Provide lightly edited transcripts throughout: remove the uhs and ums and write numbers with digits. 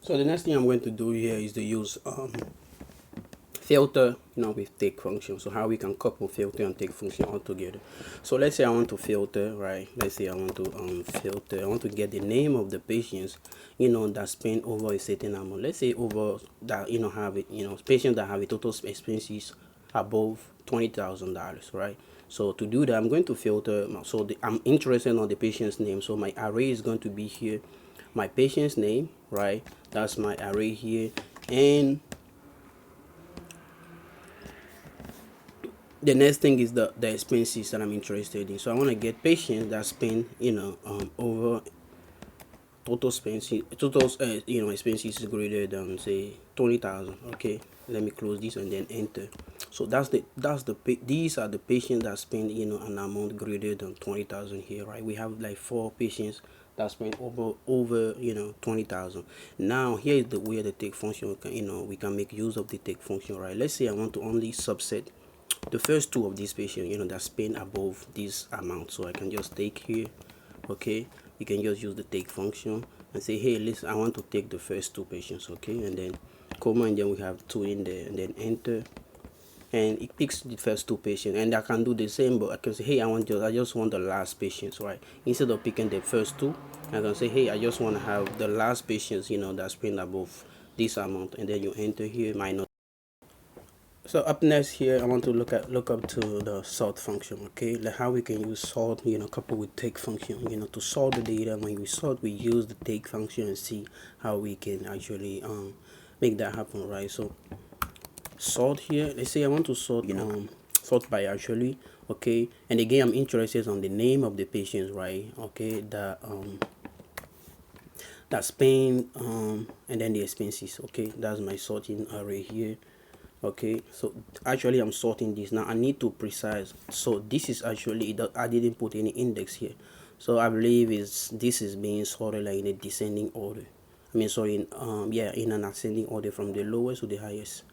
So the next thing I'm going to do here is to use filter, with take function. So how we can couple filter and take function all together. So let's say I want to filter, right? Let's say I want to filter. I want to get the name of the patients, that spend over a certain amount. Let's say over that, have it, patients that have a total expenses above $20,000, right? So to do that, I'm going to filter. So I'm interested on the patient's name. So my array is going to be here, my patient's name, right? That's my array here, and the next thing is the expenses that I'm interested in. So I want to get patients that spend, over total expenses, expenses greater than say 20,000. Okay, let me close this and then enter. So these are the patients that spend, an amount greater than 20,000 here, right? We have like 4 patients that spend over 20,000. Now here is the way the take function can, we can make use of the take function, right? Let's say I want to only subset the first two of these patients, that spend above this amount. So I can just take here, okay, you can just use the take function and say, hey, listen, I want to take the first two patients, okay, and then comma, and then we have 2 in there, and then enter, and it picks the first two patients. And I can do the same, but I can say, hey, I just want the last patients, right? Instead of picking the first two, I can say, hey, I just want to have the last patients, that spend above this amount, and then you enter here minus. So up next here, I want to look up to the sort function, okay? Like how we can use sort, coupled with take function, to sort the data. When we sort, we use the take function and see how we can actually make that happen, right? So sort here, let's say I want to sort, sort by actually, okay? And again, I'm interested on the name of the patients, right? Okay, that spend and then the expenses, okay? That's my sorting array here. Okay, so actually I'm sorting this now. I need to precise, so this is actually, I didn't put any index here, so I believe this is being sorted like in a descending order. I mean, sorry, in an ascending order from the lowest to the highest.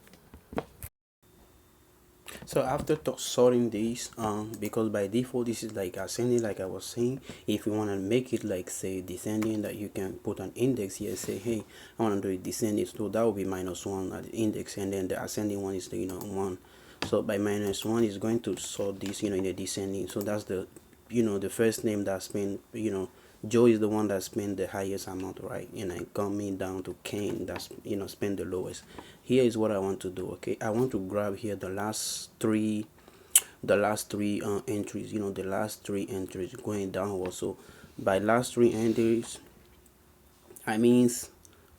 So after sorting these, because by default this is like ascending, like I was saying, if you want to make it like say descending, that you can put an index here, say, hey, I want to do it descending, so that will be -1 at the index, and then the ascending one is the 1. So by -1 is going to sort this, in the descending. So that's the, the first name that's been, Joe is the one that spent the highest amount, right? Coming down to Kane, that's, spend the lowest. Here is what I want to do, okay? I want to grab here the last three entries, the last 3 entries going downward. So by last 3 entries, I means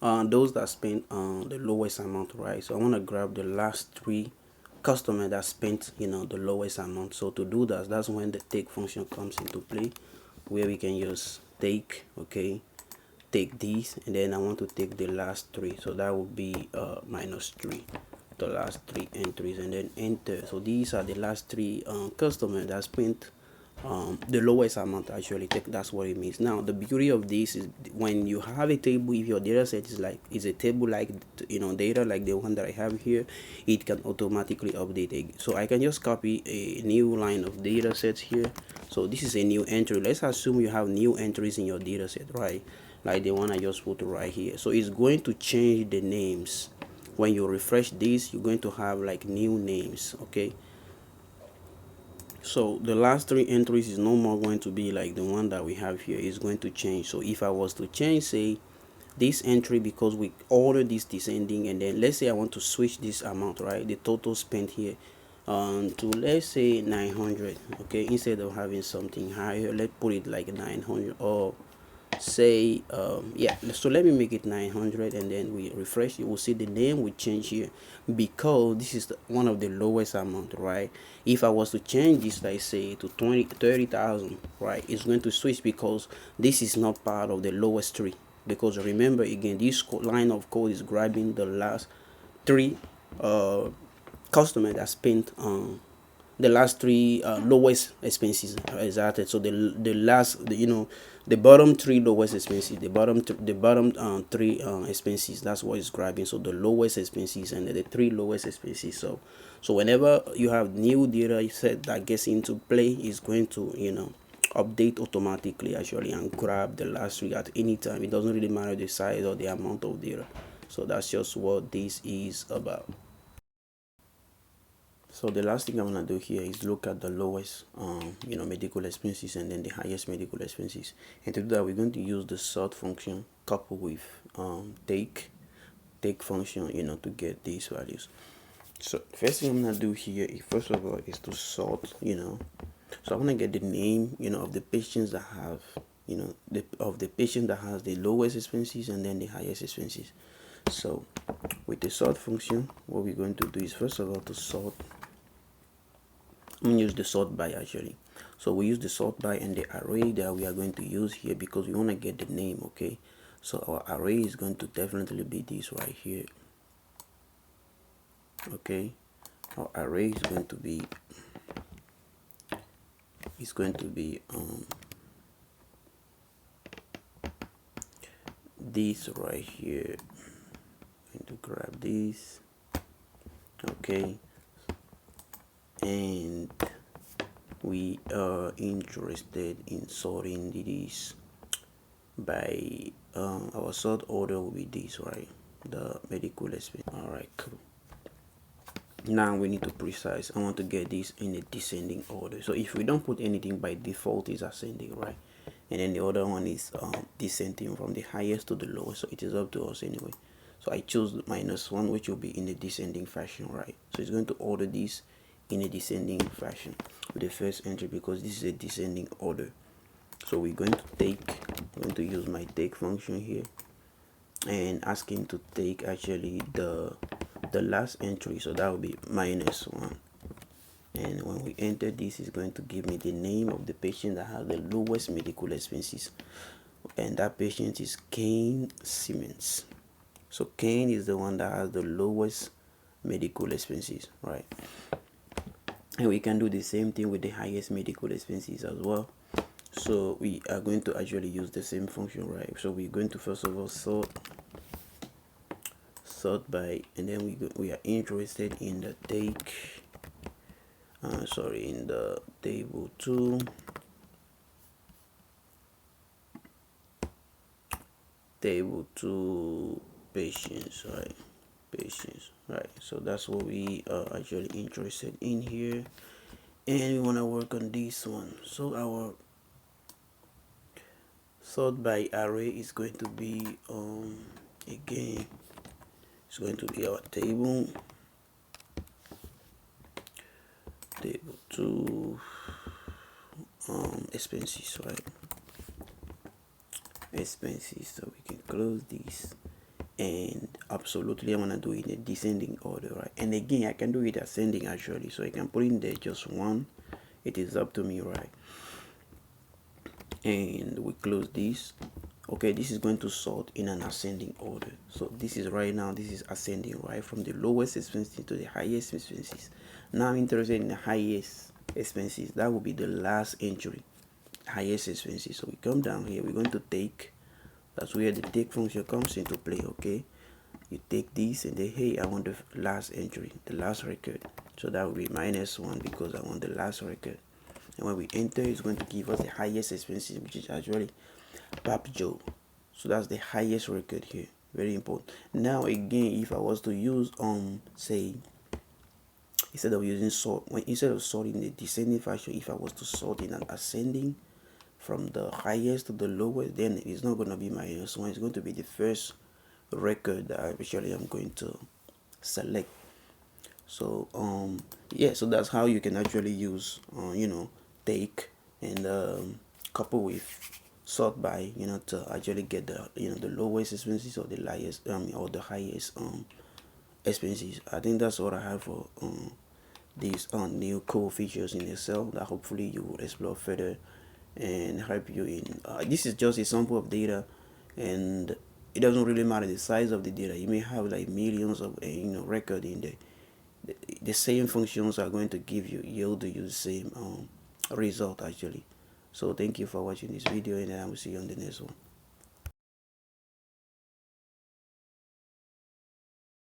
those that spent the lowest amount, right? So I want to grab the last 3 customer that spent, the lowest amount. So to do that, that's when the take function comes into play, where we can use take, okay, take these, and then I want to take the last 3, so that would be -3, the last 3 entries, and then enter. So these are the last 3 customers that spent the lowest amount. Actually, that's what it means. Now the beauty of this is when you have a table, if your data set is a table like, data like the one that I have here, it can automatically update it. So I can just copy a new line of data sets here. So this is a new entry. Let's assume you have new entries in your data set, right? Like the one I just put right here. So it's going to change the names. When you refresh this, you're going to have like new names, okay? So the last 3 entries is no more going to be like the one that we have here. It's going to change. So if I was to change, say, this entry, because we ordered this descending, and then let's say I want to switch this amount, right, the total spent here, to, let's say, 900, okay, instead of having something higher, let's put it like 900, or say, yeah, so let me make it 900, and then we refresh. You will see the name will change here, because this is one of the lowest amount, right? If I was to change this, like say, to 30,000, right, it's going to switch, because this is not part of the lowest 3. Because remember, again, this line of code is grabbing the last 3 customer that spent the last 3 lowest expenses, exactly. So the last, the bottom 3 lowest expenses, the bottom 3 expenses, that's what it's grabbing. So the lowest expenses and the 3 lowest expenses. So whenever you have new data set that gets into play, it's going to, update automatically actually and grab the last week at any time. It doesn't really matter the size or the amount of data. So that's just what this is about. So the last thing I want to do here is look at the lowest medical expenses and then the highest medical expenses. And to do that, we're going to use the sort function coupled with take function to get these values. So first thing I'm gonna do here is, first of all, is to sort. So I want to get the name of the patients that have the patient that has the lowest expenses and then the highest expenses. So with the sort function, what we're going to do is, first of all, to sort. I'm going to use the sort by actually. So we use the sort by and the array that we are going to use here because we want to get the name. Okay, so our array is going to definitely be this right here. Okay, our array is going to be this right here. I'm going to grab this. Okay, and we are interested in sorting these by our sort order will be this, right? The medical expense. All right, cool. Now we need to precise. I want to get this in a descending order. So if we don't put anything, by default is ascending, right? And then the other one is descending from the highest to the lowest. So it is up to us anyway. So I choose -1, which will be in a descending fashion, right? So it's going to order this in a descending fashion with the first entry because this is a descending order. So we're going to use my take function here and ask him to take actually the last entry. So that will be -1. And when we enter this, is going to give me the name of the patient that has the lowest medical expenses, and that patient is Kane Simmons. So Kane is the one that has the lowest medical expenses, right? And we can do the same thing with the highest medical expenses as well. So we are going to actually use the same function, right? So we're going to first of all sort by, and then we are interested in the in the table 2 patients, right? So that's what we are actually interested in here, and we want to work on this one. So our sort by array is going to be again, it's going to be our table 2 expenses, right? Expenses. So we can close this, and absolutely I'm gonna do it in a descending order, right? And again, I can do it ascending actually, so I can put in there just 1. It is up to me, right? And we close this. Okay, this is going to sort in an ascending order. So this is right now, this is ascending, right, from the lowest expenses to the highest expenses. Now I'm interested in the highest expenses. That will be the last entry, highest expenses. So we come down here, we're going to take. That's where the take function comes into play. Okay, you take this and then, hey, I want the last entry, the last record. So that will be -1 because I want the last record. And when we enter, it's going to give us the highest expenses, which is actually Pap Joe. So that's the highest record here. Very important. Now again, if I was to use say, instead of using sort, instead of sorting the descending fashion, if I was to sort in an ascending from the highest to the lowest, then it's not going to be -1. It's going to be the first record that actually I'm going to select. So yeah, so that's how you can actually use take and couple with sort by to actually get the the lowest expenses or the highest or the highest expenses. I think that's what I have for these new cool features in Excel that hopefully you will explore further and help you in this is just a sample of data, and it doesn't really matter the size of the data. You may have like millions of record in there. The same functions are going to yield you the same result actually. So thank you for watching this video, and I will see you on the next one.